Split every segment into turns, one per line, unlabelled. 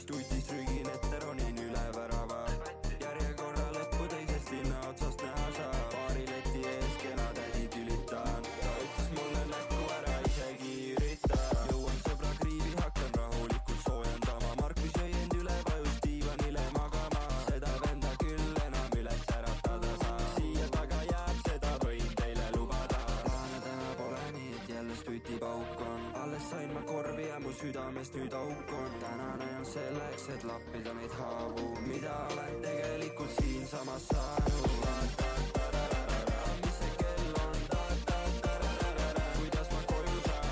tutist rügin ette, ronin üle värava. Järjekorra lõppu teisest linna otsast näha saab. Paari leti ees kena tädi tülitan. Ta ütles mulle näkku ära, isegi ei ürita. Jõuan sõbra kriivi, hakkan rahulikult soojendama. Markus jõi end üle, vajus diivanile magama. Seda venda küll enam üles äratada saa. Siia taga jääb, seda võin teile lubada. Plaane täna pole nii, et jälle stutipauk on. Alles sain ma korvi ja mu südamest nüüd auk on. Tänane on selleks, et lappida neid haavu, mida olen tegelikult siinsamas saanud. Mis see kell on? Kuidas ma koju saan?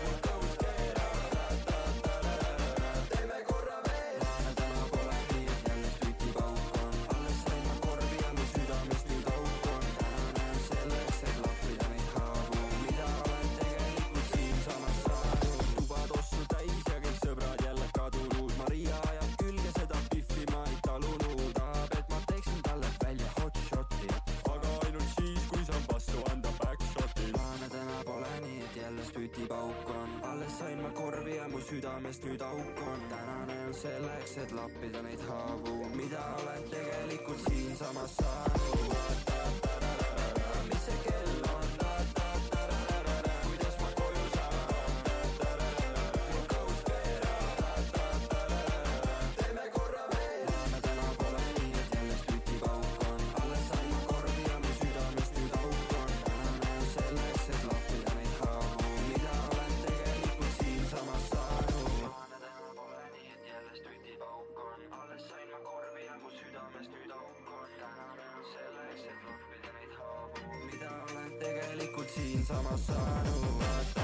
Mul kõhus keerab. Teeme korra veel. Plaane täna pole nii, et jälle stutipauk on. Alles sain ma korvi ja mu südamest nüüd auk on. Tänane on selleks, et lappida neid haavu, mida olen tegelikult siinsamas saanud. Tuba tossu täis ja kõik sõbrad jälle kadunud. Maria ajab külge seda piffi, ma ei talunud. Tahab, et ma teeksin talle välja hot shoti, aga ainult siis, kui saan vastu anda backshoti. Plaane täna pole nii, et jälle stutipauk on. Alles sain ma korvi ja mu südamest nüüd auk on. Tänane on selleks, et lappida neid haavu, mida olen tegelikult siinsamas saanud. Mis see kell on? Kuidas ma koju saan? Mul kõhus keerab. Teeme korra veel. Plaane täna pole nii, et jälle stutipauk on. Alles sain ma korvi ja mu südamest nüüd auk on. Tänane on selleks, et lappida neid haavu, mida olen tegelikult siinsamas saanud. Plaane täna pole nii, et jälle stutipauk on. Alles sain ma korvi ja mu südamest nüüd auk on. Tänane on selleks, et lappida neid haavu, mida olen tegelikult siinsamas saanud.